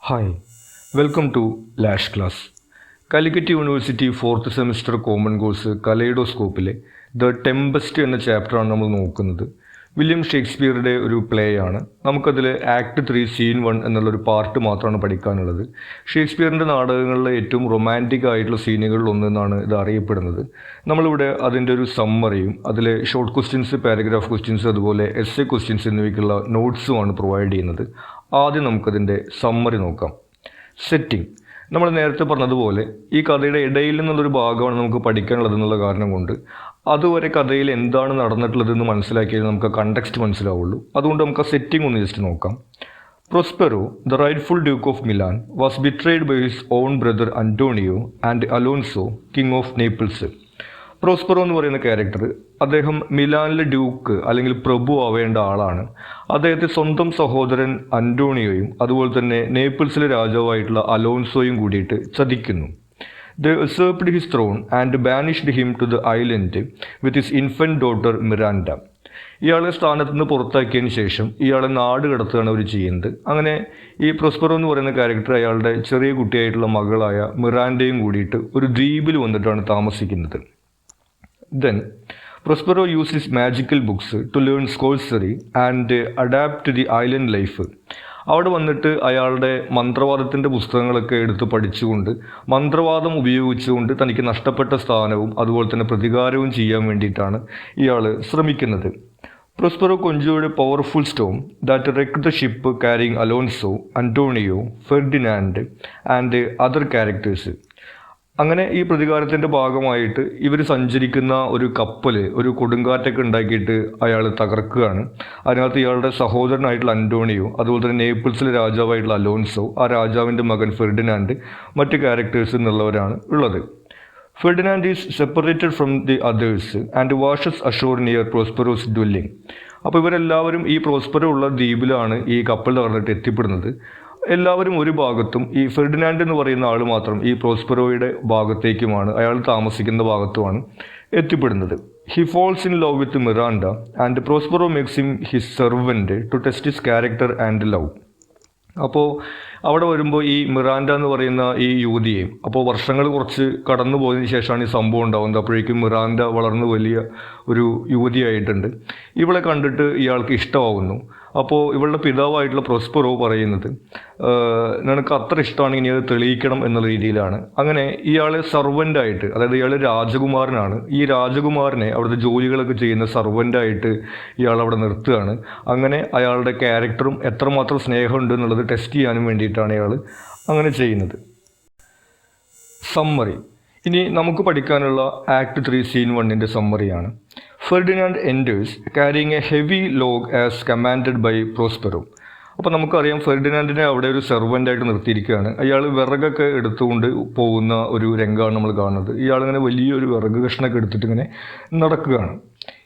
Hi welcome to Lash class. Calicut University 4th semester common course കലൈഡോസ്കോപ്പിലെ the Tempest എന്ന ചാപ്റ്ററാണ് നമ്മൾ നോക്കുന്നത്. വില്യം ഷേക്സ്പിയറുടെ ഒരു പ്ലേ ആണ്. നമുക്കതിൽ ആക്ട് 3 സീൻ 1 എന്നുള്ളൊരു പാർട്ട് മാത്രമാണ് പഠിക്കാനുള്ളത്. ഷേക്സ്പിയറിൻ്റെ നാടകങ്ങളിലെ ഏറ്റവും റൊമാൻറ്റിക് ആയിട്ടുള്ള സീനുകളിൽ ഒന്നെന്നാണ് ഇത് അറിയപ്പെടുന്നത്. നമ്മളിവിടെ അതിൻ്റെ ഒരു സമ്മറിയും അതിലെ ഷോർട്ട് ക്വസ്റ്റ്യൻസ്, പാരഗ്രാഫ് ക്വസ്റ്റ്യൻസ്, അതുപോലെ എസ്സേ ക്വസ്റ്റ്യൻസ് എന്നിവയ്ക്കുള്ള നോട്ട്സുമാണ് പ്രൊവൈഡ് ചെയ്യുന്നത്. ആദ്യം നമുക്കതിൻ്റെ സമ്മറി നോക്കാം. സെറ്റിംഗ് നമ്മൾ നേരത്തെ പറഞ്ഞതുപോലെ ഈ കഥയുടെ ഇടയിൽ നിന്നുള്ളൊരു ഭാഗമാണ് നമുക്ക് പഠിക്കാനുള്ളതെന്നുള്ള കാരണം കൊണ്ട് അതുവരെ കഥയിൽ എന്താണ് നടന്നിട്ടുള്ളതെന്ന് മനസ്സിലാക്കിയാൽ നമുക്ക് കണ്ടക്സ്റ്റ് മനസ്സിലാവുള്ളൂ. അതുകൊണ്ട് നമുക്ക് ആ സെറ്റിംഗ് ഒന്ന് ജസ്റ്റ് നോക്കാം. Prospero, the rightful duke of Milan, was betrayed by his own brother Antonio and Alonso, king of Naples. Prospero എന്ന് പറയുന്ന ക്യാരക്ടർ, അദ്ദേഹം മിലാനിലെ ഡ്യൂക്ക് അല്ലെങ്കിൽ പ്രഭു ആവേണ്ട ആളാണ്. അദ്ദേഹത്തെ സ്വന്തം സഹോദരൻ അന്റോണിയോയും അതുപോലെ തന്നെ നേപ്പിൾസിലെ രാജാവായിട്ടുള്ള അലോൻസോയും കൂടിയിട്ട് ചതിക്കുന്നു. They usurped his throne and banished him to the island with his infant daughter Miranda. ഇയാളെ സ്ഥാനത്ത് നിന്ന് പുറത്താക്കിയതിന് ശേഷം ഇയാളെ നാട് കടത്തുകയാണ് അവർ ചെയ്യുന്നത്. അങ്ങനെ ഈ പ്രോസ്പെറോ എന്ന് പറയുന്ന ക്യാരക്ടർ അയാളുടെ ചെറിയ കുട്ടിയായിട്ടുള്ള മകളായ മിറാൻഡയും കൂടിയിട്ട് ഒരു ദ്വീപിൽ വന്നിട്ടാണ് താമസിക്കുന്നത്. Then Prospero used his magical books to learn sorcery and adapt the island life. അവിടെ വന്നിട്ട് അയാളുടെ മന്ത്രവാദത്തിൻ്റെ പുസ്തകങ്ങളൊക്കെ എടുത്ത് പഠിച്ചുകൊണ്ട് മന്ത്രവാദം ഉപയോഗിച്ചുകൊണ്ട് തനിക്ക് നഷ്ടപ്പെട്ട സ്ഥാനവും അതുപോലെ തന്നെ പ്രതികാരവും ചെയ്യാൻ വേണ്ടിയിട്ടാണ് ഇയാൾ ശ്രമിക്കുന്നത്. Prospero conjured a powerful storm that wrecked the ship carrying Alonso, Antonio, Ferdinand and other characters. അങ്ങനെ ഈ പ്രതികാരത്തിൻ്റെ ഭാഗമായിട്ട് ഇവർ സഞ്ചരിക്കുന്ന ഒരു കപ്പൽ ഒരു കൊടുങ്കാറ്റൊക്കെ ഉണ്ടാക്കിയിട്ട് അയാൾ തകർക്കുകയാണ്. അതിനകത്ത് ഇയാളുടെ സഹോദരനായിട്ടുള്ള അന്റോണിയോ, അതുപോലെ തന്നെ നേപ്പിൾസിലെ രാജാവായിട്ടുള്ള അലോൻസോ, ആ രാജാവിൻ്റെ മകൻ ഫെർഡിനാൻഡ്, മറ്റ് ക്യാരക്ടേഴ്സ് എന്നുള്ളവരാണ് ഉള്ളത്. Ferdinand is separated from the others and washes ashore near Prospero's dwelling. അപ്പോൾ ഇവരെല്ലാവരും ഈ പ്രോസ്പെറോ ഉള്ള ദ്വീപിലാണ് ഈ കപ്പൽ തകർന്നിട്ട് എത്തിപ്പെടുന്നത്. എല്ലാവരും ഒരു ഭാഗത്തും ഈ ഫെർഡിനാൻഡ് എന്ന് പറയുന്ന ആൾ മാത്രം ഈ പ്രോസ്പെറോയുടെ ഭാഗത്തേക്കുമാണ്, അയാൾ താമസിക്കുന്ന ഭാഗത്തുമാണ് എത്തിപ്പെടുന്നത്. He falls in love with Miranda and Prospero makes him his servant to test his character and love. അപ്പോൾ അവിടെ വരുമ്പോൾ ഈ മിറാൻഡ എന്ന് പറയുന്ന ഈ യുവതിയെയും, അപ്പോൾ വർഷങ്ങൾ കുറച്ച് കടന്നു പോയതിന് ശേഷമാണ് ഈ സംഭവം ഉണ്ടാകുന്നത്. അപ്പോഴേക്കും മിറാൻഡ വളർന്ന് വലിയ ഒരു യുവതിയായിട്ടുണ്ട്. ഇവളെ കണ്ടിട്ട് ഇയാൾക്ക് ഇഷ്ടമാവുന്നു. അപ്പോൾ ഇവളുടെ പിതാവായിട്ടുള്ള പ്രോസ്പെറോ പറയുന്നത് നിനക്ക് അത്ര ഇഷ്ടമാണെങ്കിൽ ഇനി അത് തെളിയിക്കണം എന്നുള്ള രീതിയിലാണ്. അങ്ങനെ ഇയാളെ സർവൻ്റായിട്ട്, അതായത് ഇയാൾ രാജകുമാരനാണ്, ഈ രാജകുമാരനെ അവിടുത്തെ ജോലികളൊക്കെ ചെയ്യുന്ന സർവൻ്റായിട്ട് ഇയാൾ അവിടെ നിർത്തുകയാണ്. അങ്ങനെ അയാളുടെ ക്യാരക്ടറും എത്രമാത്രം സ്നേഹമുണ്ട് എന്നുള്ളത് ടെസ്റ്റ് ചെയ്യാനും വേണ്ടിയിട്ടാണ് ഇയാൾ അങ്ങനെ ചെയ്യുന്നത്. സമ്മറി. ഇനി നമുക്ക് പഠിക്കാനുള്ള ആക്ട് 3 സീൻ 1ൻ്റെ സമ്മറിയാണ്. Ferdinand enters carrying a heavy log as commanded by Prospero. അപ്പോൾ നമുക്കറിയാം ഫെർഡിനാൻഡിനെ അവിടെ ഒരു സെർവൻ്റായിട്ട് നിർത്തിയിരിക്കുകയാണ്. അയാൾ വിറകൊക്കെ എടുത്തുകൊണ്ട് പോകുന്ന ഒരു രംഗമാണ് നമ്മൾ കാണുന്നത്. ഇയാളിങ്ങനെ വലിയൊരു വിറക് കഷ്ണമൊക്കെ എടുത്തിട്ട് ഇങ്ങനെ നടക്കുകയാണ്.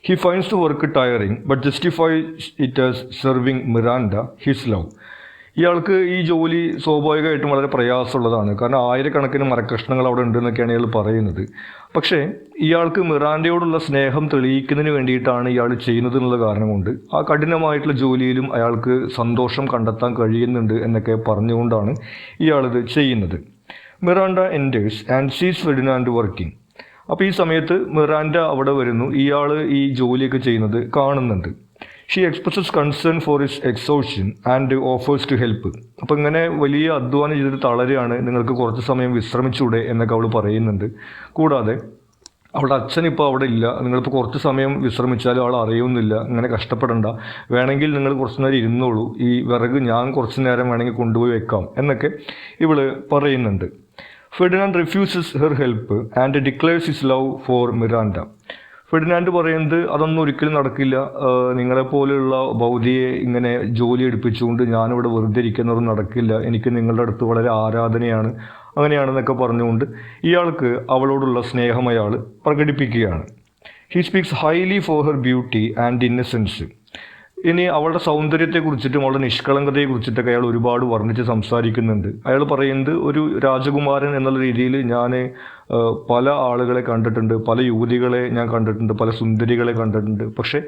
He finds the work tiring but justifies it as serving Miranda his love. ഇയാൾക്ക് ഈ ജോലി സ്വാഭാവികമായിട്ടും വളരെ പ്രയാസമുള്ളതാണ്. കാരണം ആയിരക്കണക്കിന് മരക്കഷ്ണങ്ങൾ അവിടെ ഉണ്ടെന്നൊക്കെയാണ് ഇയാൾ പറയുന്നത്. പക്ഷേ ഇയാൾക്ക് മിറാൻഡയോടുള്ള സ്നേഹം തെളിയിക്കുന്നതിന് വേണ്ടിയിട്ടാണ് ഇയാൾ ചെയ്യുന്നത് എന്നുള്ള കാരണം കൊണ്ട് ആ കഠിനമായിട്ടുള്ള ജോലിയിലും അയാൾക്ക് സന്തോഷം കണ്ടെത്താൻ കഴിയുന്നുണ്ട് എന്നൊക്കെ പറഞ്ഞുകൊണ്ടാണ് ഇയാളിത് ചെയ്യുന്നത്. മിറാൻഡ എൻറ്റേഴ്സ് ആൻഡ് സീസ് ഫെർഡിനാൻഡ് വർക്കിംഗ്. അപ്പോൾ ഈ സമയത്ത് മിറാൻഡ അവിടെ വരുന്നു. ഇയാൾ ഈ ജോലിയൊക്കെ ചെയ്യുന്നത് കാണുന്നുണ്ട്. She expresses concern for his exhaustion and offers to help. അപ്പോൾ ഇങ്ങനെ വലിയ അധ്വാനം ചെയ്തിട്ട് തളരുകയാണ്, നിങ്ങൾക്ക് കുറച്ച് സമയം വിശ്രമിച്ചൂടെ എന്നൊക്കെ അവൾ പറയുന്നുണ്ട്. കൂടാതെ അവളുടെ അച്ഛൻ ഇപ്പോൾ അവിടെ ഇല്ല, നിങ്ങളിപ്പോൾ കുറച്ച് സമയം വിശ്രമിച്ചാലും അവൾ അറിയുന്നില്ല, ഇങ്ങനെ കഷ്ടപ്പെടണ്ട, വേണമെങ്കിൽ നിങ്ങൾ കുറച്ച് നേരം ഇരുന്നോളൂ, ഈ വിറക് ഞാൻ കുറച്ച് നേരം വേണമെങ്കിൽ കൊണ്ടുപോയി വെക്കാം എന്നൊക്കെ ഇവൾ പറയുന്നുണ്ട്. Ferdinand refuses her help and declares his love for Miranda. Ferdinand പറയുന്നത് അതൊന്നും ഒരിക്കലും നടക്കില്ല, നിങ്ങളെപ്പോലെയുള്ള ഭൗതിയെ ഇങ്ങനെ ജോലി എടുപ്പിച്ചുകൊണ്ട് ഞാനിവിടെ വെറുതെ ഇരിക്കുന്നതും നടക്കില്ല, എനിക്ക് നിങ്ങളുടെ അടുത്ത് വളരെ ആരാധനയാണ്, അങ്ങനെയാണെന്നൊക്കെ പറഞ്ഞുകൊണ്ട് ഇയാൾക്ക് അവളോടുള്ള സ്നേഹം അയാൾ പ്രകടിപ്പിക്കുകയാണ്. He speaks highly for her beauty and innocence. ഇനി അവളുടെ സൗന്ദര്യത്തെക്കുറിച്ചിട്ടും അവളുടെ നിഷ്കളങ്കതയെക്കുറിച്ചിട്ടൊക്കെ അയാൾ ഒരുപാട് വർണ്ണിച്ച് സംസാരിക്കുന്നുണ്ട്. അയാൾ പറയുന്നത് ഒരു രാജകുമാരൻ എന്നുള്ള രീതിയിൽ ഞാൻ പല ആളുകളെ കണ്ടിട്ടുണ്ട്, പല യുവതികളെ ഞാൻ കണ്ടിട്ടുണ്ട്, പല സുന്ദരികളെ കണ്ടിട്ടുണ്ട്. പക്ഷേ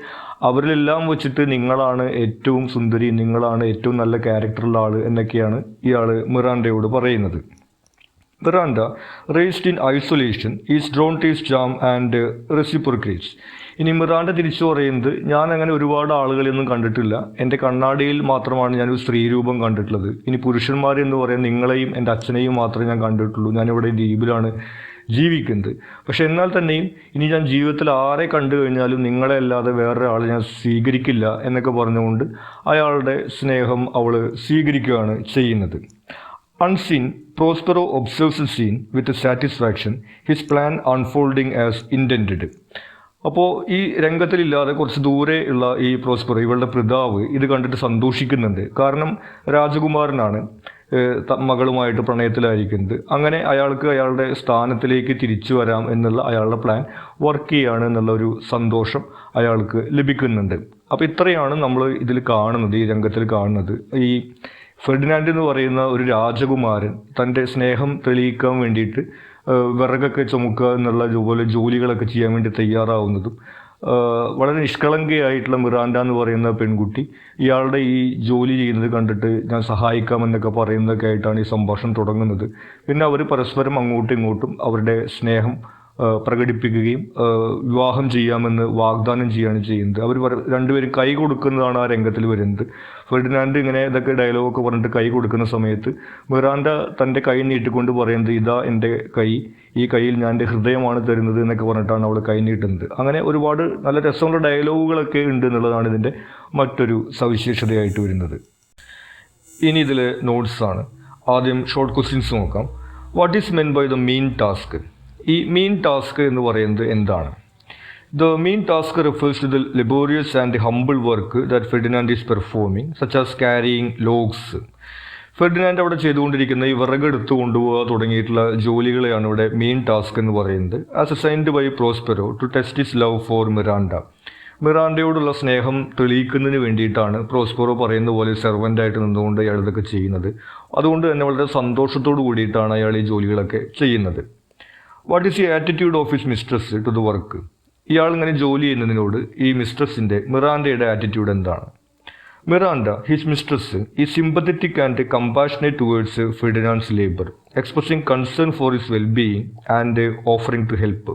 അവരിലെല്ലാം വെച്ചിട്ട് നിങ്ങളാണ് ഏറ്റവും സുന്ദരി, നിങ്ങളാണ് ഏറ്റവും നല്ല ക്യാരക്ടറുള്ള ആൾ എന്നൊക്കെയാണ് ഇയാൾ മിറാൻഡയോട് പറയുന്നത്. Miranda, raised in isolation, is drawn to his charm and reciprocates. ഇനി മിറാൻഡ തിരിച്ചു പറയുന്നത്, ഞാൻ അങ്ങനെ ഒരുപാട് ആളുകളെയൊന്നും കണ്ടിട്ടില്ല, എൻ്റെ കണ്ണാടിയിൽ മാത്രമാണ് ഞാനൊരു സ്ത്രീരൂപം കണ്ടിട്ടുള്ളത്. ഇനി പുരുഷന്മാരെന്ന് പറയാൻ നിങ്ങളെയും എൻ്റെ അച്ഛനെയും മാത്രമേ ഞാൻ കണ്ടിട്ടുള്ളൂ. ഞാനിവിടെ ദ്വീപിലാണ് ജീവിക്കുന്നത്. പക്ഷെ എന്നാൽ തന്നെയും ഇനി ഞാൻ ജീവിതത്തിൽ ആരെ കണ്ടു കഴിഞ്ഞാലും നിങ്ങളെ അല്ലാതെ വേറൊരാളെ ഞാൻ സ്വീകരിക്കില്ല എന്നൊക്കെ പറഞ്ഞുകൊണ്ട് അയാളുടെ സ്നേഹം അവൾ സ്വീകരിക്കുകയാണ് ചെയ്യുന്നത്. Unseen, Prospero observes the scene with satisfaction, his plan unfolding as intended. അപ്പോൾ ഈ രംഗത്തിലില്ലാതെ കുറച്ച് ദൂരെ ഉള്ള ഈ പ്രോസ്പെറോ, ഇവളുടെ പിതാവ്, ഇത് കണ്ടിട്ട് സന്തോഷിക്കുന്നുണ്ട്. കാരണം രാജകുമാരനാണ് മകളുമായിട്ട് പ്രണയത്തിലായിരിക്കുന്നത്. അങ്ങനെ അയാൾക്ക് അയാളുടെ സ്ഥാനത്തിലേക്ക് തിരിച്ചു വരാം എന്നുള്ള അയാളുടെ പ്ലാൻ വർക്ക് ചെയ്യുകയാണ് എന്നുള്ള ഒരു സന്തോഷം അയാൾക്ക് ലഭിക്കുന്നുണ്ട്. അപ്പോൾ ഇത്രയാണ് നമ്മൾ ഇതിൽ കാണുന്നത്, ഈ രംഗത്തിൽ കാണുന്നത്. ഈ ഫെർഡിനാൻഡ് എന്ന് പറയുന്ന ഒരു രാജകുമാരൻ തൻ്റെ സ്നേഹം തെളിയിക്കാൻ വേണ്ടിയിട്ട് വിറകൊക്കെ ചുമക്കുക എന്നുള്ള പോലെ ജോലികളൊക്കെ ചെയ്യാൻ വേണ്ടി തയ്യാറാവുന്നതും, വളരെ നിഷ്കളങ്കയായിട്ടുള്ള മിറാൻഡ എന്ന് പറയുന്ന പെൺകുട്ടി ഇയാളുടെ ഈ ജോലി ചെയ്യുന്നത് കണ്ടിട്ട് ഞാൻ സഹായിക്കാമെന്നൊക്കെ പറയുന്നതൊക്കെ ആയിട്ടാണ് ഈ സംഭാഷണം തുടങ്ങുന്നത്. പിന്നെ അവർ പരസ്പരം അങ്ങോട്ടും ഇങ്ങോട്ടും അവരുടെ സ്നേഹം പ്രകടിപ്പിക്കുകയും വിവാഹം ചെയ്യാമെന്ന് വാഗ്ദാനം ചെയ്യുകയാണ് ചെയ്യുന്നത്. അവർ രണ്ടുപേരും കൈ കൊടുക്കുന്നതാണ് ആ രംഗത്തിൽ വരുന്നത്. ഫെർഡിനാൻഡ് ഇങ്ങനെ ഇതൊക്കെ ഡയലോഗൊക്കെ പറഞ്ഞിട്ട് കൈ കൊടുക്കുന്ന സമയത്ത് മിറാൻഡ തൻ്റെ കൈ നീട്ടിക്കൊണ്ട് പറയുന്നത്, ഇതാ എൻ്റെ കൈ, ഈ കയ്യിൽ ഞാൻ എൻ്റെ ഹൃദയമാണ് തരുന്നത് എന്നൊക്കെ പറഞ്ഞിട്ടാണ് അവൾ കൈ നീട്ടുന്നത്. അങ്ങനെ ഒരുപാട് നല്ല രസമുള്ള ഡയലോഗുകളൊക്കെ ഉണ്ട് എന്നുള്ളതാണ് ഇതിൻ്റെ മറ്റൊരു സവിശേഷതയായിട്ട് വരുന്നത്. ഇനി ഇതിൽ നോട്ട്സാണ്. ആദ്യം ഷോർട്ട് ക്വസ്റ്റ്യൻസ് നോക്കാം. What is meant by the main task? ഈ മെയിൻ ടാസ്ക് എന്ന് പറയുന്നത് എന്താണ്? The main task refers to the laborious and humble work that Ferdinand is performing, such as carrying logs. Ferdinand അവിടെ ചെയ്തുകൊണ്ടിരിക്കുന്ന ഈ വിറകെടുത്ത് കൊണ്ടുപോകുക തുടങ്ങിയിട്ടുള്ള ജോലികളെയാണ് ഇവിടെ മെയിൻ ടാസ്ക് എന്ന് പറയുന്നത്. As assigned by Prospero to test his love for Miranda. മിറാൻഡയോടുള്ള സ്നേഹം തെളിയിക്കുന്നതിന് വേണ്ടിയിട്ടാണ് പ്രോസ്പെറോ പറയുന്ന പോലെ സെർവൻ്റായിട്ട് നിന്നുകൊണ്ട് അയാൾ ഇതൊക്കെ ചെയ്യുന്നത്. അതുകൊണ്ട് തന്നെ വളരെ സന്തോഷത്തോടു കൂടിയിട്ടാണ് അയാൾ ഈ ജോലികളൊക്കെ ചെയ്യുന്നത്. What is the attitude of his mistress to the work? ഇയാൾ ഇങ്ങനെ ജോലി ചെയ്യുന്നതിനോട് ഈ മിസ്ട്രസിൻ്റെ, മിറാൻഡയുടെ ആറ്റിറ്റ്യൂഡ് എന്താണ്? മിറാൻഡ, ഹിസ് മിസ്ട്രസ്, ഈ sympathetic and compassionate towards Ferdinand's labour, expressing concern for his wellbeing and offering to help.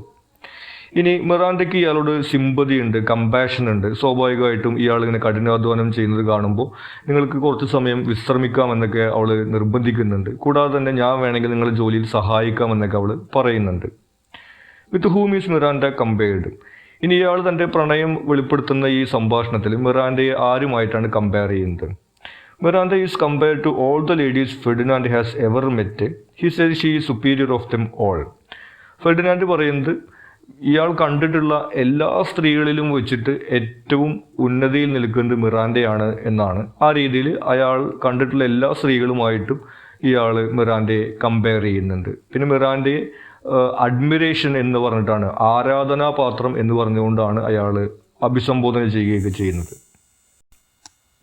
ഇനി മിറാൻഡയ്ക്ക് ഇയാളോട് സിമ്പതി ഉണ്ട്, കമ്പാഷൻ ഉണ്ട്. സ്വാഭാവികമായിട്ടും ഇയാൾ ഇങ്ങനെ കഠിനാധ്വാനം ചെയ്യുന്നത് കാണുമ്പോൾ നിങ്ങൾക്ക് കുറച്ച് സമയം വിശ്രമിക്കാമെന്നൊക്കെ അവൾ നിർബന്ധിക്കുന്നുണ്ട്. കൂടാതെ തന്നെ ഞാൻ വേണമെങ്കിൽ നിങ്ങളുടെ ജോലിയിൽ സഹായിക്കാമെന്നൊക്കെ അവൾ പറയുന്നുണ്ട്. With whom is Miranda compared? ഇനി ഇയാൾ തൻ്റെ പ്രണയം വെളിപ്പെടുത്തുന്ന ഈ സംഭാഷണത്തിൽ മിറാൻഡയെ ആരുമായിട്ടാണ് കമ്പയർ ചെയ്യുന്നത്? Miranda is compared to all the ladies Ferdinand has ever met. He said she is superior of them all. Ferdinand പറയുന്നത് ഇയാൾ കണ്ടിട്ടുള്ള എല്ലാ സ്ത്രീകളിലും വെച്ചിട്ട് ഏറ്റവും ഉന്നതിയിൽ നിൽക്കുന്നത് മിറാൻഡയാണ് എന്നാണ്. ആ രീതിയിൽ അയാൾ കണ്ടിട്ടുള്ള എല്ലാ സ്ത്രീകളുമായിട്ടും ഇയാൾ മിറാൻഡയെ കമ്പയർ ചെയ്യുന്നുണ്ട്. പിന്നെ മിറാൻഡയെ അഡ്മിറേഷൻ എന്ന് പറഞ്ഞിട്ടാണ്, ആരാധനാപാത്രം എന്ന് പറഞ്ഞുകൊണ്ടാണ് അയാൾ അഭിസംബോധന ചെയ്യുകയൊക്കെ ചെയ്യുന്നത്.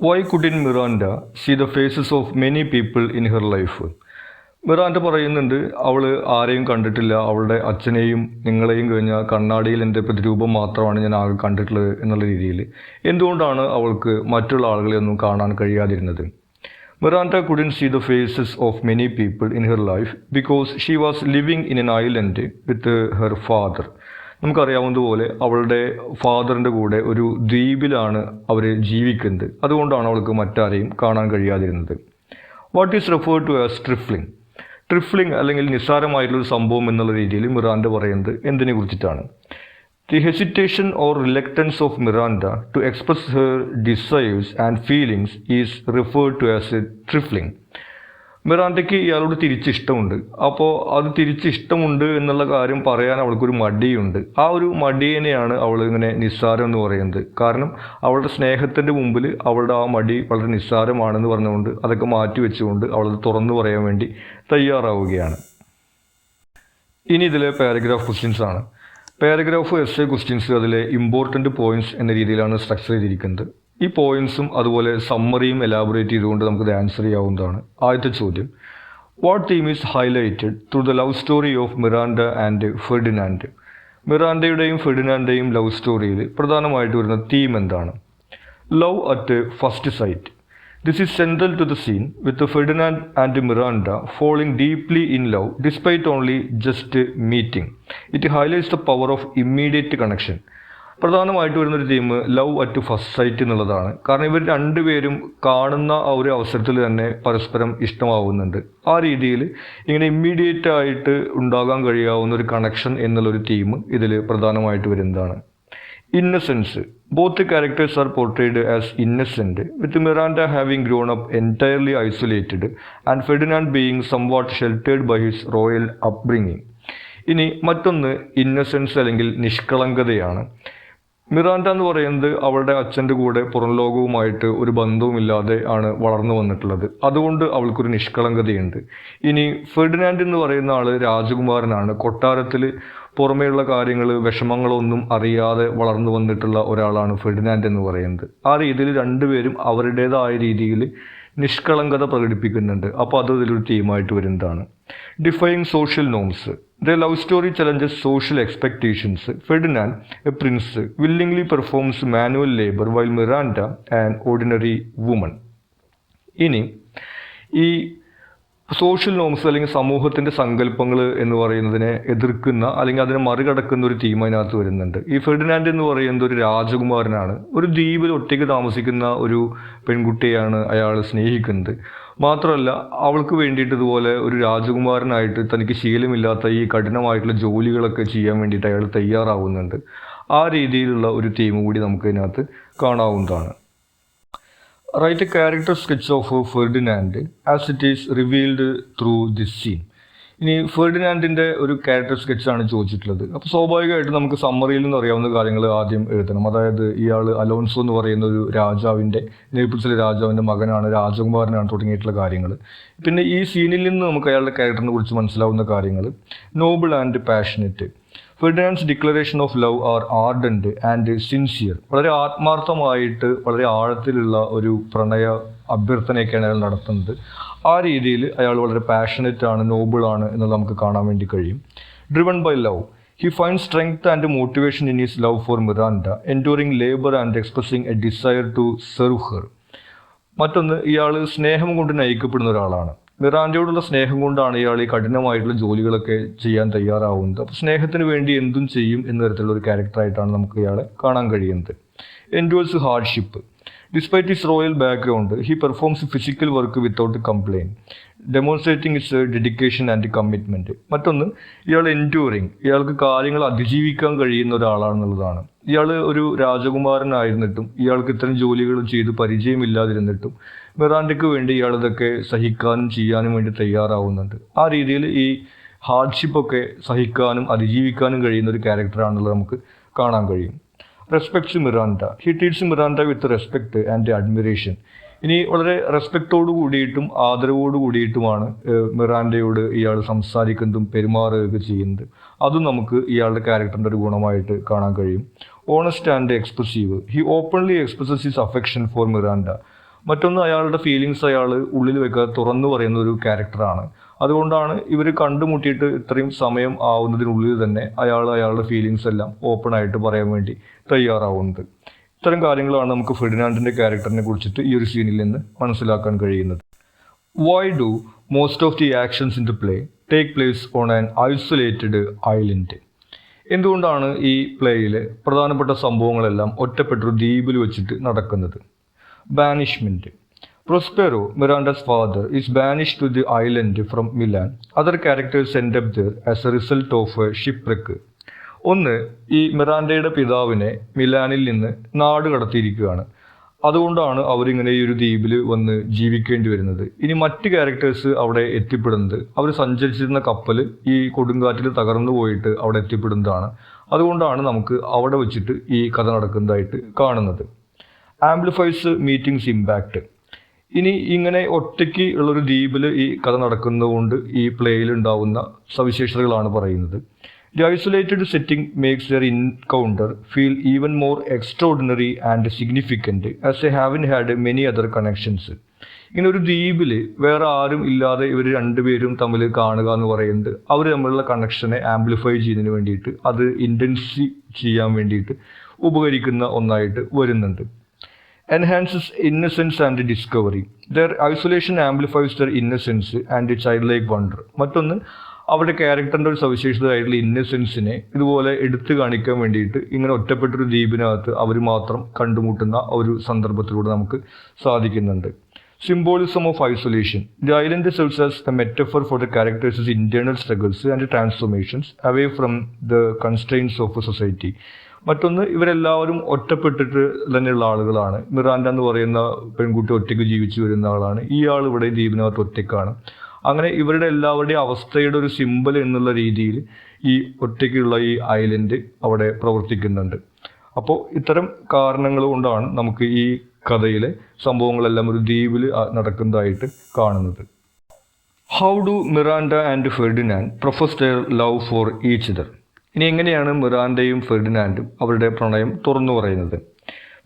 Why couldn't Miranda see the faces of many people in her life? Miranda പറയുന്നുണ്ട്, അവൾ ആരെയും കണ്ടിട്ടില്ല, അവളുടെ അച്ഛനെയും നിങ്ങളെയും കഴിഞ്ഞാൽ കണ്ണാടിയിൽ എൻ്റെ പ്രതിരൂപം മാത്രമാണ് ഞാൻ ആകെ കണ്ടിട്ടുള്ളത് എന്നുള്ള രീതിയിൽ. എന്തുകൊണ്ടാണ് അവൾക്ക് മറ്റുള്ള ആളുകളെയൊന്നും കാണാൻ കഴിയാതിരുന്നത്? Miranda couldn't see the faces of many people in her life because she was living in an island with her father. നമുക്കറിയാവുന്നതുപോലെ അവളുടെ ഫാദറിൻ്റെ കൂടെ ഒരു ദ്വീപിലാണ് അവർ ജീവിക്കുന്നത്. അതുകൊണ്ടാണ് അവൾക്ക് മറ്റാരെയും കാണാൻ കഴിയാതിരുന്നത്. What is referred to as trifling? Trifling അല്ലെങ്കിൽ നിസ്സാരമായിട്ടുള്ളൊരു സംഭവം എന്നുള്ള രീതിയിൽ മിറാൻഡ പറയുന്നത് എന്തിനെ കുറിച്ചിട്ടാണ്? The hesitation or reluctance of Miranda to express her desires and feelings is referred to as a trifling. മിറാൻഡയ്ക്ക് ഇയാളോട് തിരിച്ചിഷ്ടമുണ്ട്. അപ്പോൾ അത് തിരിച്ചിഷ്ടമുണ്ട് എന്നുള്ള കാര്യം പറയാൻ അവൾക്കൊരു മടിയുണ്ട്. ആ ഒരു മടിയനെയാണ് അവൾ ഇങ്ങനെ നിസ്സാരം എന്ന് പറയുന്നത്. കാരണം അവളുടെ സ്നേഹത്തിൻ്റെ മുമ്പിൽ അവളുടെ ആ മടി വളരെ നിസ്സാരമാണെന്ന് പറഞ്ഞുകൊണ്ട് അതൊക്കെ മാറ്റി വെച്ചുകൊണ്ട് അവളത് തുറന്നു പറയാൻ വേണ്ടി തയ്യാറാവുകയാണ്. ഇനി ഇതിലെ പാരഗ്രാഫ് ക്വസ്റ്റ്യൻസ് ആണ്. പാരഗ്രാഫ് എസ്സേ ക്വസ്റ്റ്യൻസ് അതിലെ ഇമ്പോർട്ടൻറ്റ് പോയിൻറ്റ്സ് എന്ന രീതിയിലാണ് സ്ട്രക്ചർ ചെയ്തിരിക്കുന്നത്. ഈ പോയിൻറ്റ്സും അതുപോലെ സമ്മറിയും എലാബറേറ്റ് ചെയ്തുകൊണ്ട് നമുക്കത് ആൻസർ ചെയ്യാവുന്നതാണ്. ആദ്യത്തെ ചോദ്യം, What theme is highlighted through the love story of Miranda and Ferdinand? മിറാണ്ടയുടെയും ഫെർഡിനാൻഡയുടെയും ലവ് സ്റ്റോറിയിൽ പ്രധാനമായിട്ട് വരുന്ന തീം എന്താണ്? Love at first sight. This is central to the scene with Ferdinand and Miranda falling deeply in love despite only just meeting. It highlights the power of immediate connection. പ്രധാനമായിട്ട് വരുന്നൊരു theme love at first site എന്നുള്ളതാണ്. കാരണം ഇവർ രണ്ടുപേരും കാണുന്ന ആ ഒരു അവസരത്തിൽ തന്നെ പരസ്പരം ഇഷ്ടമാവുന്നുണ്ട്. ആ രീതിയിൽ ഇങ്ങനെ ഇമ്മീഡിയറ്റ് ആയിട്ട് ഉണ്ടാകാൻ കഴിയാവുന്ന ഒരു കണക്ഷൻ എന്നുള്ളൊരു തീം ഇതിൽ പ്രധാനമായിട്ട് വരുന്നതാണ്. Innocence. Both characters are portrayed as innocent, with Miranda having grown up entirely isolated and Ferdinand being somewhat sheltered by his royal upbringing. ഇനി മറ്റൊന്ന് ഇന്നസെൻസ് അല്ലെങ്കിൽ നിഷ്കളങ്കതയാണ്. മിറാൻഡ എന്ന് പറയുന്നത് അവളുടെ അച്ഛൻ്റെ കൂടെ പുറം ലോകവുമായിട്ട് ഒരു ബന്ധവുമില്ലാതെ ആണ് വളർന്നു വന്നിട്ടുള്ളത്. അതുകൊണ്ട് അവൾക്കൊരു നിഷ്കളങ്കതയുണ്ട്. ഇനി ഫെർഡിനാൻഡ് എന്ന് പറയുന്ന ആൾ രാജകുമാരനാണ്. കൊട്ടാരത്തിൽ പുറമേയുള്ള കാര്യങ്ങൾ വിഷമങ്ങളൊന്നും അറിയാതെ വളർന്നു വന്നിട്ടുള്ള ഒരാളാണ് ഫെർഡിനാൻഡ് എന്ന് പറയുന്നത്. ആ രീതിയിൽ രണ്ടുപേരും അവരുടേതായ രീതിയിൽ നിഷ്കളങ്കത പ്രകടിപ്പിക്കുന്നുണ്ട്. അപ്പോൾ അത് ഇതിലൊരു തീമായിട്ട് വരുന്നതാണ്. Defying social norms. The love story challenges social expectations. Ferdinand, a prince, willingly performs manual labor while Miranda, an ordinary woman. ഇനി ഈ സോഷ്യൽ നോംസ് അല്ലെങ്കിൽ സമൂഹത്തിൻ്റെ സങ്കല്പങ്ങൾ എന്ന് പറയുന്നതിനെ എതിർക്കുന്ന അല്ലെങ്കിൽ അതിനെ മറികടക്കുന്ന ഒരു തീം അതിനകത്ത് വരുന്നുണ്ട്. ഈ ഫെർഡിനാൻഡ് എന്ന് പറയുന്നത് ഒരു രാജകുമാരനാണ്. ഒരു ദ്വീപിൽ ഒറ്റയ്ക്ക് താമസിക്കുന്ന ഒരു പെൺകുട്ടിയാണ് അയാൾ സ്നേഹിക്കുന്നത്. മാത്രമല്ല അവൾക്ക് വേണ്ടിയിട്ട് ഇതുപോലെ ഒരു രാജകുമാരനായിട്ട് തനിക്ക് ശീലമില്ലാത്ത ഈ കഠിനമായിട്ടുള്ള ജോലികളൊക്കെ ചെയ്യാൻ വേണ്ടിയിട്ട് അയാൾ തയ്യാറാവുന്നുണ്ട്. ആ രീതിയിലുള്ള ഒരു തീം കൂടി നമുക്ക് ഇതിനകത്ത് കാണാവുന്നതാണ്. Write a character sketch of Ferdinand as it is revealed through this scene. ഇനി ഫെർഡിനാൻഡിൻ്റെ ഒരു ക്യാരക്ടർ സ്കെച്ചാണ് ചോദിച്ചിട്ടുള്ളത്. അപ്പോൾ സ്വാഭാവികമായിട്ട് നമുക്ക് സമ്മറിയിൽ നിന്ന് അറിയാവുന്ന കാര്യങ്ങൾ ആദ്യം എഴുതണം. അതായത് ഇയാൾ അലോൺസോ എന്ന് പറയുന്ന ഒരു രാജാവിൻ്റെ, നേപ്പിൾസിലെ രാജാവിൻ്റെ മകനാണ്, രാജകുമാരനാണ് തുടങ്ങിയിട്ടുള്ള കാര്യങ്ങൾ. പിന്നെ ഈ സീനിൽ നിന്ന് നമുക്ക് അയാളുടെ ക്യാരക്ടറിനെ കുറിച്ച് മനസ്സിലാവുന്ന കാര്യങ്ങൾ: noble and passionate. Ferdinand's declaration of love are ardent and sincere. വളരെ ആത്മാർത്ഥമായിട്ട് വളരെ ആഴത്തിലുള്ള ഒരു പ്രണയ അഭ്യർത്ഥനയൊക്കെയാണ് അയാൾ നടത്തുന്നത്. ആ രീതിയിൽ അയാൾ വളരെ പാഷനറ്റ് ആണ്, നോബിളാണ് എന്നുള്ളത് നമുക്ക് കാണാൻ വേണ്ടി കഴിയും. Driven by love. He find strength and motivation in his love for Miranda, enduring labour and expressing a desire to serve her. മറ്റൊന്ന്, ഇയാൾ സ്നേഹം കൊണ്ട് നയിക്കപ്പെടുന്ന ഒരാളാണ്. മിറാൻഡയോടുള്ള സ്നേഹം കൊണ്ടാണ് ഇയാൾ ഈ കഠിനമായിട്ടുള്ള ജോലികളൊക്കെ ചെയ്യാൻ തയ്യാറാവുന്നത്. അപ്പോൾ സ്നേഹത്തിന് വേണ്ടി എന്തും ചെയ്യും എന്ന തരത്തിലുള്ള ഒരു ക്യാരക്ടറായിട്ടാണ് നമുക്ക് ഇയാളെ കാണാൻ കഴിയുന്നത്. എൻഡ്യൂൾസ് hardship. Despite his royal background, he performs physical work without complaint, demonstrating his dedication and commitment. മറ്റൊന്ന്, ഇയാൾ എൻഡ്യൂറിങ്, ഇയാൾക്ക് കാര്യങ്ങൾ അതിജീവിക്കാൻ കഴിയുന്ന ഒരാളാണെന്നുള്ളതാണ്. ഇയാൾ ഒരു രാജകുമാരനായിരുന്നിട്ടും ഇയാൾക്ക് ഇത്തരം ജോലികൾ ചെയ്ത് പരിചയമില്ലാതിരുന്നിട്ടും മിറാൻഡയ്ക്ക് വേണ്ടി ഇയാൾ ഇതൊക്കെ സഹിക്കാനും ചെയ്യാനും വേണ്ടി തയ്യാറാവുന്നുണ്ട്. ആ രീതിയിൽ ഈ ഹാർഡ്ഷിപ്പൊക്കെ സഹിക്കാനും അതിജീവിക്കാനും കഴിയുന്ന ഒരു ക്യാരക്ടറാണെന്നുള്ളത് നമുക്ക് കാണാൻ കഴിയും. Respects Miranda. He treats Miranda with respect and admiration. ഇനി വളരെ റെസ്പെക്റ്റോട് കൂടിയിട്ടും ആദരവോട് കൂടിയിട്ടുമാണ് മിറാൻഡയോട് ഇയാൾ സംസാരിക്കുന്നതും പെരുമാറുകയൊക്കെ ചെയ്യുന്നത്. അതും നമുക്ക് ഇയാളുടെ ക്യാരക്ടറിൻ്റെ ഒരു ഗുണമായിട്ട് കാണാൻ കഴിയും. Honest and expressive. He openly expresses his affection four Miranda. മറ്റൊന്ന്, അയാളുടെ ഫീലിങ്സ് അയാൾ ഉള്ളിൽ വെക്കാതെ തുറന്നു പറയുന്ന ഒരു ക്യാരക്ടറാണ്. അതുകൊണ്ടാണ് ഇവർ കണ്ടുമുട്ടിയിട്ട് ഇത്രയും സമയം ആവുന്നതിനുള്ളിൽ തന്നെ അയാളുടെ ഫീലിങ്സ് എല്ലാം ഓപ്പൺ ആയിട്ട് പറയാൻ വേണ്ടി തയ്യാറാവുന്നത്. ഇത്തരം കാര്യങ്ങളാണ് നമുക്ക് ഫെർഡിനാൻഡിൻ്റെ ക്യാരക്ടറിനെ കുറിച്ചിട്ട് ഈ ഒരു സീനിൽ നിന്ന് മനസ്സിലാക്കാൻ കഴിയുന്നത്. Why do most of the actions in the play take place on an isolated island? എന്തുകൊണ്ടാണ് ഈ പ്ലേയിലെ പ്രധാനപ്പെട്ട സംഭവങ്ങളെല്ലാം ഒറ്റപ്പെട്ടൊരു ദ്വീപിൽ വെച്ചിട്ട് നടക്കുന്നത്? ബാനിഷ്മെൻറ്റ്. Prospero, Miranda's father, is banished to the island from Milan. Other characters end up there as a result of a shipwreck. ഒന്ന്, ഈ മിറാൻഡയുടെ പിതാവിനെ മിലാനിൽ നിന്ന് നാട് കടത്തിയിരിക്കുകയാണ്. അതുകൊണ്ടാണ് അവരിങ്ങനെ ഈ ഒരു ദ്വീപിൽ വന്ന് ജീവിക്കേണ്ടി വരുന്നത്. ഇനി മറ്റ് ക്യാരക്ടേഴ്സ് അവിടെ എത്തിപ്പെടുന്നത് അവർ സഞ്ചരിച്ചിരുന്ന കപ്പൽ ഈ കൊടുങ്കാറ്റിൽ തകർന്നു പോയിട്ട് അവിടെ എത്തിപ്പെടുന്നതാണ്. അതുകൊണ്ടാണ് നമുക്ക് അവിടെ വെച്ചിട്ട് ഈ കഥ നടക്കുന്നതായിട്ട് കാണുന്നത്. Amplifies meetings impact. ഇനി ഇങ്ങനെ ഒറ്റയ്ക്ക് ഉള്ളൊരു ദ്വീപിൽ ഈ കഥ നടക്കുന്നതുകൊണ്ട് ഈ പ്ലേയിൽ ഉണ്ടാവുന്ന സവിശേഷതകളാണ് പറയുന്നത്. The isolated setting makes their encounter feel even more extraordinary and significant as they haven't had many other connections. ഇങ്ങനെ ഒരു ദ്വീപിൽ വേറെ ആരും ഇല്ലാതെ ഇവർ രണ്ടുപേരും തമ്മിൽ കാണുക എന്ന് പറയുന്നത് അവർ തമ്മിലുള്ള കണക്ഷനെ ആംപ്ലിഫൈ ചെയ്യുന്നതിന് വേണ്ടിയിട്ട്, അത് ഇൻറ്റൻസി ചെയ്യാൻ വേണ്ടിയിട്ട് ഉപകരിക്കുന്ന ഒന്നായിട്ട് വരുന്നുണ്ട്. enhances innocence and discovery. Their isolation amplifies their innocence and childlike wonder. മറ്റൊന്ന്, അവരുടെ ക്യാരക്ടറിൻ്റെ ഒരു സവിശേഷതയായിട്ടുള്ള ഇന്നസെൻസിനെ ഇതുപോലെ എടുത്തു കാണിക്കാൻ വേണ്ടിയിട്ട് ഇങ്ങനെ ഒറ്റപ്പെട്ടൊരു ദ്വീപിനകത്ത് അവർ മാത്രം കണ്ടുമുട്ടുന്ന ഒരു സന്ദർഭത്തിലൂടെ നമുക്ക് സാധിക്കുന്നുണ്ട്. Symbolism of isolation. The island serves as a metaphor for the characters' internal struggles and transformations away from the constraints of society. മറ്റൊന്ന്, ഇവരെല്ലാവരും ഒറ്റപ്പെട്ടിട്ട് തന്നെയുള്ള ആളുകളാണ്. മിറാൻഡ എന്ന് പറയുന്ന പെൺകുട്ടി ഒറ്റയ്ക്ക് ജീവിച്ചു വരുന്ന ആളാണ്. ഈ ആൾ ഇവിടെ ദ്വീപിനകത്ത് ഒറ്റയ്ക്കാണ്. അങ്ങനെ ഇവരുടെ എല്ലാവരുടെയും അവസ്ഥയുടെ ഒരു സിമ്പൽ എന്നുള്ള രീതിയിൽ ഈ ഒറ്റയ്ക്കുള്ള ഈ ഐലൻഡ് അവിടെ പ്രവർത്തിക്കുന്നുണ്ട്. അപ്പോൾ ഇത്തരം കാരണങ്ങൾ കൊണ്ടാണ് നമുക്ക് ഈ കഥയിലെ സംഭവങ്ങളെല്ലാം ഒരു ദ്വീപിൽ നടക്കുന്നതായിട്ട് കാണുന്നത്. How do Miranda and Ferdinand profess their love for each other? ഇനി എങ്ങനെയാണ് മിറാൻഡയും ഫെർഡിനാൻഡും അവരുടെ പ്രണയം തുറന്നു പറയുന്നത്?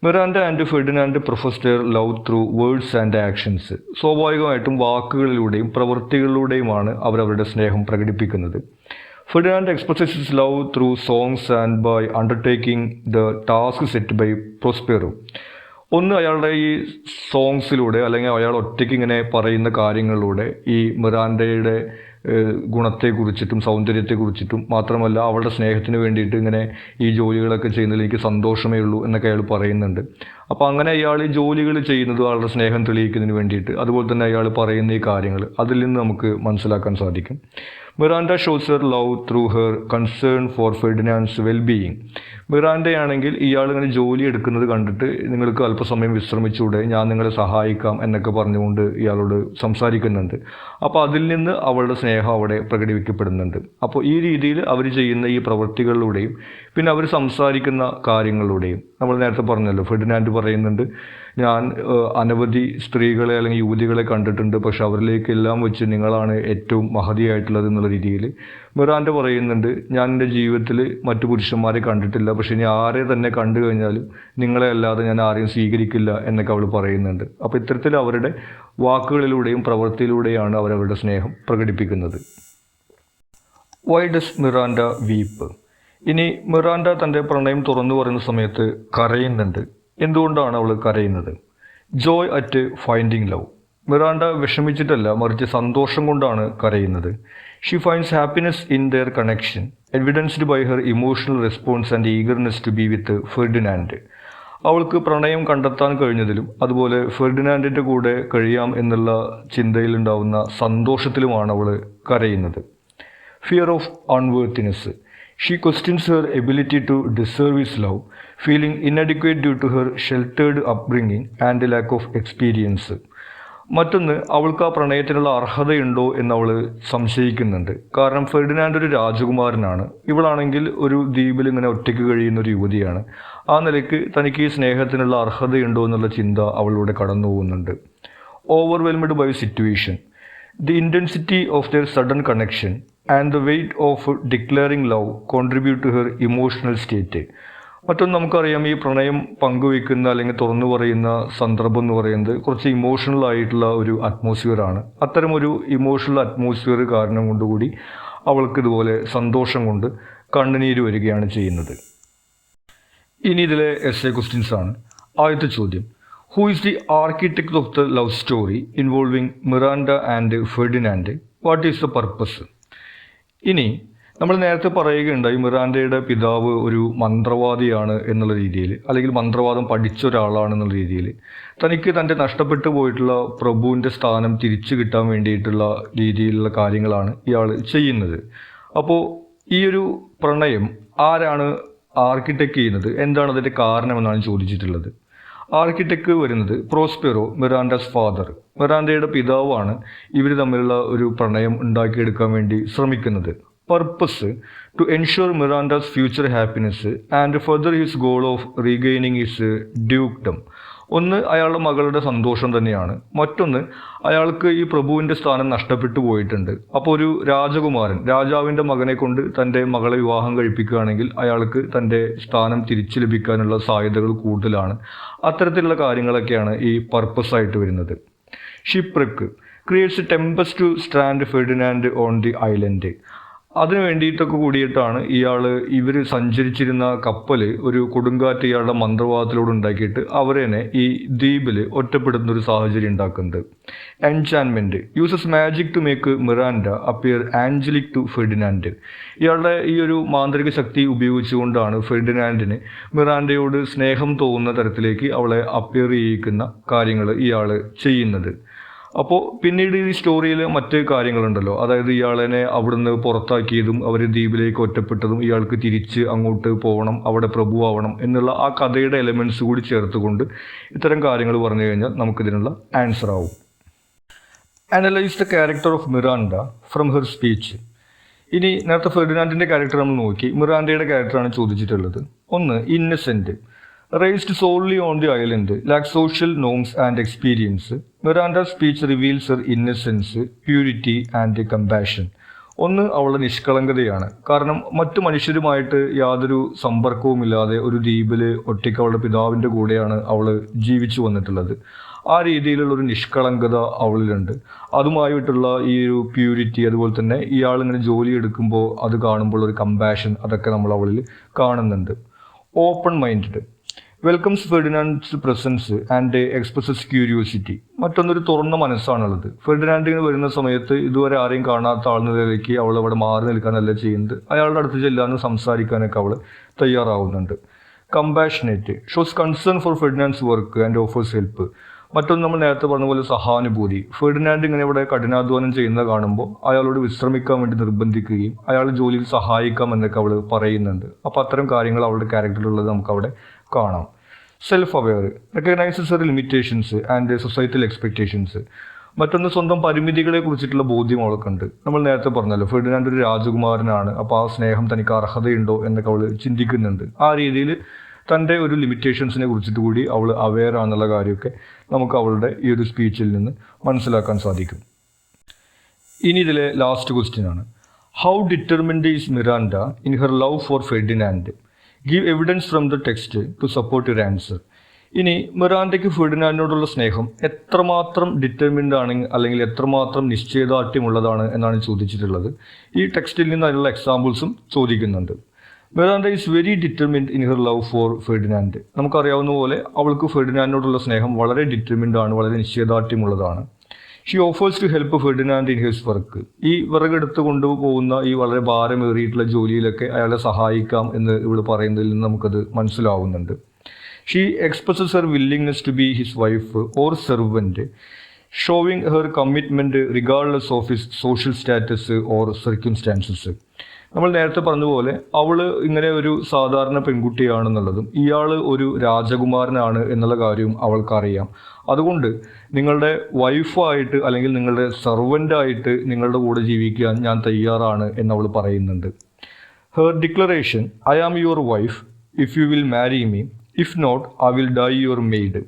Miranda and Ferdinand profess their love through words and actions. സ്വാഭാവികമായിട്ടും വാക്കുകളിലൂടെയും പ്രവൃത്തികളിലൂടെയുമാണ് അവരവരുടെ സ്നേഹം പ്രകടിപ്പിക്കുന്നത്. Ferdinand expresses his love through songs and by undertaking the task set by Prospero. ഒന്ന്, അയാളുടെ ഈ സോങ്സിലൂടെ അല്ലെങ്കിൽ അയാൾ ഒറ്റയ്ക്ക് ഇങ്ങനെ പറയുന്ന കാര്യങ്ങളിലൂടെ ഈ മിറാൻഡയുടെ ഗുണത്തെക്കുറിച്ചിട്ടും സൗന്ദര്യത്തെക്കുറിച്ചിട്ടും മാത്രമല്ല അവളുടെ സ്നേഹത്തിന് വേണ്ടിയിട്ട് ഇങ്ങനെ ഈ ജോലികളൊക്കെ ചെയ്യുന്നതിൽ എനിക്ക് സന്തോഷമേ ഉള്ളൂ എന്നൊക്കെ അയാൾ പറയുന്നുണ്ട്. അപ്പോൾ അങ്ങനെ അയാൾ ഈ ജോലികൾ ചെയ്യുന്നത് അയാളുടെ സ്നേഹം തെളിയിക്കുന്നതിന് വേണ്ടിയിട്ട്, അതുപോലെ തന്നെ അയാൾ പറയുന്ന ഈ കാര്യങ്ങൾ അതിൽ നിന്ന് നമുക്ക് മനസ്സിലാക്കാൻ സാധിക്കും. Miranda shows her love through her concern for Ferdinand's wellbeing. മിറാൻഡയാണെങ്കിൽ ഇയാൾ ഇങ്ങനെ ജോലി എടുക്കുന്നത് കണ്ടിട്ട് നിങ്ങൾക്ക് അല്പസമയം വിശ്രമിച്ചൂടെ, ഞാൻ നിങ്ങളെ സഹായിക്കാം എന്നൊക്കെ പറഞ്ഞുകൊണ്ട് ഇയാളോട് സംസാരിക്കുന്നുണ്ട്. അപ്പോൾ അതിൽ നിന്ന് അവളുടെ സ്നേഹം അവിടെ പ്രകടിപ്പിക്കപ്പെടുന്നുണ്ട്. അപ്പോൾ ഈ രീതിയിൽ അവർ ചെയ്യുന്ന ഈ പ്രവൃത്തികളിലൂടെയും പിന്നെ അവർ സംസാരിക്കുന്ന കാര്യങ്ങളിലൂടെയും, നമ്മൾ നേരത്തെ പറഞ്ഞല്ലോ, ഫെർഡിനാൻഡ് പറയുന്നുണ്ട്, ഞാൻ അനവധി സ്ത്രീകളെ അല്ലെങ്കിൽ യുവതികളെ കണ്ടിട്ടുണ്ട്, പക്ഷെ അവരിലേക്കെല്ലാം വെച്ച് നിങ്ങളാണ് ഏറ്റവും മഹതിയായിട്ടുള്ളത് എന്നുള്ള രീതിയിൽ. മിറാൻഡ പറയുന്നുണ്ട്, ഞാൻ എൻ്റെ ജീവിതത്തിൽ മറ്റു പുരുഷന്മാരെ കണ്ടിട്ടില്ല, പക്ഷെ ഇനി ആരെ തന്നെ കണ്ടു കഴിഞ്ഞാലും നിങ്ങളെ അല്ലാതെ ഞാൻ ആരെയും സ്വീകരിക്കില്ല എന്നൊക്കെ അവൾ പറയുന്നുണ്ട്. അപ്പോൾ ഇത്തരത്തിൽ അവരുടെ വാക്കുകളിലൂടെയും പ്രവൃത്തിയിലൂടെയാണ് അവരവരുടെ സ്നേഹം പ്രകടിപ്പിക്കുന്നത്. Why does Miranda വീപ്പ്? ഇനി മിറാൻഡ തൻ്റെ പ്രണയം തുറന്നു പറയുന്ന സമയത്ത് കരയുന്നുണ്ട്. എന്തുകൊണ്ടാണ് അവൾ കരയുന്നത്? Joy at finding love. Miranda വിഷമിച്ചിട്ടല്ല, മറിച്ച് സന്തോഷം കൊണ്ടാണ് കരയുന്നത്. She finds happiness in their connection evidenced by her emotional response and eagerness to be with Ferdinand. അവൾക്ക് പ്രണയം കണ്ടെത്താൻ കഴിഞ്ഞതിലും അതുപോലെ ഫെർഡിനാൻഡിൻ്റെ കൂടെ കഴിയാം എന്നുള്ള ചിന്തയിലുണ്ടാവുന്ന സന്തോഷത്തിലുമാണ് അവൾ കരയുന്നത്. Fear of unworthiness. She questions her ability to deserve his love, feeling inadequate due to her sheltered upbringing and lack of experience. മറ്റൊന്ന്, അവൾക്ക് ആ പ്രണയത്തിനുള്ള അർഹതയുണ്ടോ എന്നവൾ സംശയിക്കുന്നുണ്ട്. കാരണം ഫെർഡിനാൻഡ് ഒരു രാജകുമാരനാണ്, ഇവളാണെങ്കിൽ ഒരു ദ്വീപിൽ ഇങ്ങനെ ഒറ്റയ്ക്ക് കഴിയുന്ന ഒരു യുവതിയാണ്. ആ നിലയ്ക്ക് തനിക്ക് ഈ സ്നേഹത്തിനുള്ള അർഹതയുണ്ടോ എന്നുള്ള ചിന്ത അവളിലൂടെ കടന്നു പോകുന്നുണ്ട്. Overwhelmed by situation. The intensity of their sudden connection and the weight of declaring love contribute to her emotional state. മറ്റൊന്ന്, നമുക്കറിയാം, ഈ പ്രണയം പങ്കുവയ്ക്കുന്ന അല്ലെങ്കിൽ തുറന്നു പറയുന്ന സന്ദർഭം എന്ന് പറയുന്നത് കുറച്ച് ഇമോഷണൽ ആയിട്ടുള്ള ഒരു അറ്റ്മോസ്ഫിയറാണ്. അത്തരമൊരു ഇമോഷണൽ അറ്റ്മോസ്ഫിയർ കാരണം കൊണ്ടുകൂടി അവൾക്ക് ഇതുപോലെ സന്തോഷം കൊണ്ട് കണ്ണുനീര് വരികയാണ് ചെയ്യുന്നത്. ഇനി ഇതിലെ എസ്സേ ക്വസ്റ്റ്യൻസ് ആണ്. ആദ്യത്തെ ചോദ്യം, Who is the architect of the love story involving Miranda and Ferdinand? What is the purpose? ഇനി നമ്മൾ നേരത്തെ പറയുകയുണ്ടായി, മിറാൻഡയുടെ പിതാവ് ഒരു മന്ത്രവാദിയാണ് എന്നുള്ള രീതിയിൽ, അല്ലെങ്കിൽ മന്ത്രവാദം പഠിച്ച ഒരാളാണെന്നുള്ള രീതിയിൽ. തനിക്ക് തൻ്റെ നഷ്ടപ്പെട്ടു പോയിട്ടുള്ള പ്രഭുവിൻ്റെ സ്ഥാനം തിരിച്ചു കിട്ടാൻ വേണ്ടിയിട്ടുള്ള രീതിയിലുള്ള കാര്യങ്ങളാണ് ഇയാൾ ചെയ്യുന്നത്. അപ്പോൾ ഈ ഒരു പ്രണയം ആരാണ് ആർക്കിടെക്ട് ചെയ്യുന്നത്, എന്താണ് അതിൻ്റെ കാരണമെന്നാണ് ചോദിച്ചിട്ടുള്ളത്. ആർക്കിടെക്ട് വരുന്നത് പ്രോസ്പെറോ, മിറാൻഡാസ് ഫാദർ. മിറാൻഡയുടെ പിതാവാണ് ഇവർ തമ്മിലുള്ള ഒരു പ്രണയം ഉണ്ടാക്കിയെടുക്കാൻ വേണ്ടി ശ്രമിക്കുന്നത്. Purpose to ensure Miranda's future happiness and further his goal of regaining his dukedom. ഒന്ന്, അയാളുടെ മകളുടെ സന്തോഷം തന്നെയാണ്. മറ്റൊന്ന്, അയാൾക്ക് ഈ പ്രഭുവിൻ്റെ സ്ഥാനം നഷ്ടപ്പെട്ടു പോയിട്ടുണ്ട്. അപ്പോൾ ഒരു രാജകുമാരൻ രാജാവിൻ്റെ മകനെ കൊണ്ട് തൻ്റെ മകളെ വിവാഹം കഴിപ്പിക്കുകയാണെങ്കിൽ അയാൾക്ക് തൻ്റെ സ്ഥാനം തിരിച്ചു ലഭിക്കാനുള്ള സാധ്യതകൾ കൂടുതലാണ്. അത്തരത്തിലുള്ള കാര്യങ്ങളൊക്കെയാണ് ഈ പർപ്പസായിട്ട് വരുന്നത്. Shipwreck creates tempest to strand Ferdinand on the island. അതിനു വേണ്ടിയിട്ടൊക്കെ കൂടിയിട്ടാണ് ഇവർ സഞ്ചരിച്ചിരുന്ന കപ്പൽ ഒരു കൊടുങ്കാറ്റ് ഇയാളുടെ മന്ത്രവാദത്തിലൂടെ ഉണ്ടാക്കിയിട്ട് അവരെന്നെ ഈ ദ്വീപിൽ ഒറ്റപ്പെടുത്തുന്ന ഒരു സാഹചര്യം ഉണ്ടാക്കുന്നത്. Enchantment uses magic to make Miranda appear angelic to Ferdinand. ഇയാളുടെ ഈ ഒരു മാന്ത്രിക ശക്തി ഉപയോഗിച്ചുകൊണ്ടാണ് ഫെർഡിനാൻഡിന് മിറാൻഡയോട് സ്നേഹം തോന്നുന്ന തരത്തിലേക്ക് അവളെ അപ്പിയർ ചെയ്യിക്കുന്ന കാര്യങ്ങൾ ഇയാൾ ചെയ്യുന്നത്. അപ്പോൾ പിന്നീട് ഈ സ്റ്റോറിയിൽ മറ്റ് കാര്യങ്ങളുണ്ടല്ലോ, അതായത് ഇയാളെ അവിടുന്ന് പുറത്താക്കിയതും അവർ ദ്വീപിലേക്ക് ഒറ്റപ്പെട്ടതും ഇയാൾക്ക് തിരിച്ച് അങ്ങോട്ട് പോകണം, അവിടെ പ്രഭുവാവണം എന്നുള്ള ആ കഥയുടെ എലമെൻറ്റ്സ് കൂടി ചേർത്തുകൊണ്ട് ഇത്തരം കാര്യങ്ങൾ പറഞ്ഞു കഴിഞ്ഞാൽ നമുക്കിതിനുള്ള ആൻസർ ആവും. Analyse the character of Miranda from her speech. ഇനി നേരത്തെ ഫെർഡിനാൻഡിൻ്റെ ക്യാരക്ടർ നമ്മൾ നോക്കി, മിറാൻഡയുടെ ക്യാരക്ടറാണ് ചോദിച്ചിട്ടുള്ളത്. ഒന്ന്, innocent. Raised solely on the island, lacks social norms and experience, Miranda's speech reveals her innocence, purity and compassion. ഒന്ന്, അവളുടെ നിഷ്കളങ്കതയാണ്. കാരണം മറ്റു മനുഷ്യരുമായിട്ട് യാതൊരു സമ്പർക്കവുമില്ലാതെ ഒരു ദ്വീപിൽ ഒറ്റയ്ക്ക് അവളുടെ പിതാവിൻ്റെ കൂടെയാണ് അവൾ ജീവിച്ചു വന്നിട്ടുള്ളത്. ആ രീതിയിലുള്ള ഒരു നിഷ്കളങ്കത അവളിലുണ്ട്. അതുമായിട്ടുള്ള ഈ ഒരു പ്യൂരിറ്റി, അതുപോലെ തന്നെ ഇയാളിങ്ങനെ ജോലി എടുക്കുമ്പോൾ അത് കാണുമ്പോൾ ഒരു കമ്പാഷൻ, അതൊക്കെ നമ്മൾ അവളിൽ കാണുന്നുണ്ട്. Open minded, welcomes Ferdinand's presence and expresses curiosity. മറ്റൊന്നൊരു തുറന്ന മനസ്സാണുള്ളത്. ഫെർഡിനാൻഡിന് വരുന്ന സമയത്ത് ഇതുവരെ ആരെയും കാണാത്ത ആളുകളിലേക്ക് അവൾ അവിടെ മാറി നിൽക്കാനല്ല ചെയ്യുന്നത്, അയാളുടെ അടുത്ത് ചെല്ലാനും സംസാരിക്കാനൊക്കെ അവൾ തയ്യാറാവുന്നുണ്ട്. Compassionate, shows concern for Ferdinand's work and offers help. മറ്റൊന്ന് നമ്മൾ നേരത്തെ പറഞ്ഞ പോലെ സഹാനുഭൂതി. ഫെർഡിനാൻഡ് ഇങ്ങനെ ഇവിടെ കഠിനാധ്വാനം ചെയ്യുന്നത് കാണുമ്പോൾ അയാളോട് വിശ്രമിക്കാൻ വേണ്ടി നിർബന്ധിക്കുകയും അയാൾ ജോലിയിൽ സഹായിക്കാം എന്നൊക്കെ അവൾ പറയുന്നുണ്ട്. അപ്പോൾ അത്തരം കാര്യങ്ങൾ അവളുടെ ക്യാരക്ടറിലുള്ളത് നമുക്ക് അവിടെ കാണാം. Self aware, recognises her limitations and societal expectations. മറ്റൊന്ന്, സ്വന്തം പരിമിതികളെ കുറിച്ചിട്ടുള്ള ബോധ്യം അവൾക്കുണ്ട്. നമ്മൾ നേരത്തെ പറഞ്ഞല്ലോ, ഫെർഡിനാൻഡ് ഒരു രാജകുമാരനാണ്, അപ്പോൾ ആ സ്നേഹം തനിക്ക് അർഹതയുണ്ടോ എന്നൊക്കെ അവൾ ചിന്തിക്കുന്നുണ്ട്. ആ രീതിയിൽ തൻ്റെ ഒരു ലിമിറ്റേഷൻസിനെ കുറിച്ചിട്ട് കൂടി അവൾ അവെയർ ആണെന്നുള്ള കാര്യമൊക്കെ നമുക്ക് അവളുടെ ഈ ഒരു സ്പീച്ചിൽ നിന്ന് മനസ്സിലാക്കാൻ സാധിക്കും. ഇനി ഇതിലെ ലാസ്റ്റ് ക്വസ്റ്റ്യൻ ആണ്, how determined is Miranda in her love for Ferdinand? Give evidence from the text to support your answer. ഇനി മിറാൻഡയ്ക്ക് ഫെർഡിനാൻഡിനോടുള്ള സ്നേഹം എത്രമാത്രം ഡിറ്റർമിൻഡ് ആണ്, അല്ലെങ്കിൽ എത്രമാത്രം നിശ്ചയദാർഢ്യമുള്ളതാണ് എന്നാണ് ചോദിച്ചിട്ടുള്ളത്. ഈ ടെക്സ്റ്റിൽ നിന്ന് അതിനുള്ള എക്സാമ്പിൾസും ചോദിക്കുന്നുണ്ട്. Miranda is very determined in her love for Ferdinand. നമുക്കറിയാവുന്ന പോലെ അവൾക്ക് ഫെർഡിനാൻഡിനോടുള്ള സ്നേഹം വളരെ ഡിറ്റർമിൻഡ് ആണ്, വളരെ നിശ്ചയദാർഢ്യമുള്ളതാണ്. She offers to help Ferdinand in his work. ഈ വിറകെടുത്ത് കൊണ്ടുപോകുന്ന ഈ വളരെ ഭാരമേറിയിട്ടുള്ള ജോലിയിലൊക്കെ അയാളെ സഹായിക്കാം എന്ന് ഇവിടെ പറയുന്നതിൽ നിന്ന് നമുക്കത് മനസ്സിലാവുന്നുണ്ട്. She expresses her willingness to be his wife or servant, showing her commitment regardless of his social status or circumstances. നമ്മൾ നേരത്തെ പറഞ്ഞതുപോലെ അവൾ ഇങ്ങനെ ഒരു സാധാരണ പെൺകുട്ടിയാണെന്നുള്ളതും ഇയാൾ ഒരു രാജകുമാരനാണ് എന്നുള്ള കാര്യവും അവൾക്കറിയാം. അതുകൊണ്ട് നിങ്ങളുടെ വൈഫായിട്ട് അല്ലെങ്കിൽ നിങ്ങളുടെ സെർവൻ്റായിട്ട് നിങ്ങളുടെ കൂടെ ജീവിക്കാൻ ഞാൻ തയ്യാറാണ് എന്നവൾ പറയുന്നുണ്ട്. Her declaration, I am your wife if you will marry me, if not I will die your maid.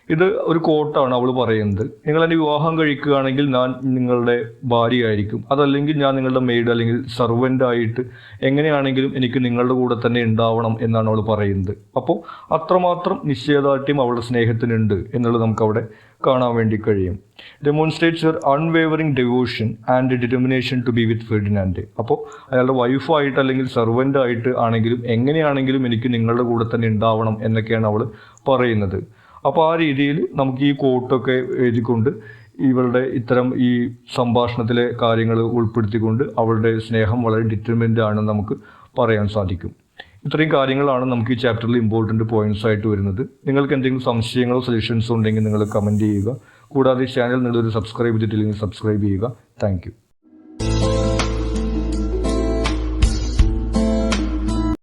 ഇത് ഒരു കോട്ടാണ് അവൾ പറയുന്നത്. നിങ്ങൾ എന്നെ വിവാഹം കഴിക്കുകയാണെങ്കിൽ ഞാൻ നിങ്ങളുടെ ഭാര്യയായിരിക്കും, അതല്ലെങ്കിൽ ഞാൻ നിങ്ങളുടെ മെയ്ഡ് അല്ലെങ്കിൽ സർവൻ്റായിട്ട് എങ്ങനെയാണെങ്കിലും എനിക്ക് നിങ്ങളുടെ കൂടെ തന്നെ ഉണ്ടാവണം എന്നാണ് അവൾ പറയുന്നത്. അപ്പോൾ അത്രമാത്രം നിശ്ചയദാർഢ്യം അവളുടെ സ്നേഹത്തിനുണ്ട് എന്നുള്ളത് നമുക്കവിടെ കാണാൻ വേണ്ടി കഴിയും. Demonstrates her unwavering devotion and determination to be with Ferdinand. അപ്പോൾ അയാളുടെ വൈഫായിട്ട് അല്ലെങ്കിൽ സെർവൻ്റായിട്ട് ആണെങ്കിലും എങ്ങനെയാണെങ്കിലും എനിക്ക് നിങ്ങളുടെ കൂടെ തന്നെ ഉണ്ടാവണം എന്നൊക്കെയാണ് അവൾ പറയുന്നത്. അപ്പോൾ ആ രീതിയിൽ നമുക്ക് ഈ കോട്ടൊക്കെ എഴുതിക്കൊണ്ട് ഇവളുടെ ഇത്തരം ഈ സംഭാഷണത്തിലെ കാര്യങ്ങൾ ഉൾപ്പെടുത്തിക്കൊണ്ട് അവളുടെ സ്നേഹം വളരെ ഡിറ്റർമിൻഡ് ആണെന്ന് നമുക്ക് പറയാൻ സാധിക്കും. ഇത്രയും കാര്യങ്ങളാണ് നമുക്ക് ഈ ചാപ്റ്ററിൽ ഇമ്പോർട്ടൻറ്റ് പോയിന്റ്സ് ആയിട്ട് വരുന്നത്. നിങ്ങൾക്ക് എന്തെങ്കിലും സംശയങ്ങളോ സജഷൻസോ ഉണ്ടെങ്കിൽ നിങ്ങൾ കമൻറ്റ് ചെയ്യുക. കൂടാതെ ചാനൽ നിങ്ങളൊരു സബ്സ്ക്രൈബ് ചെയ്തിട്ടില്ലെങ്കിൽ സബ്സ്ക്രൈബ് ചെയ്യുക. Thank you.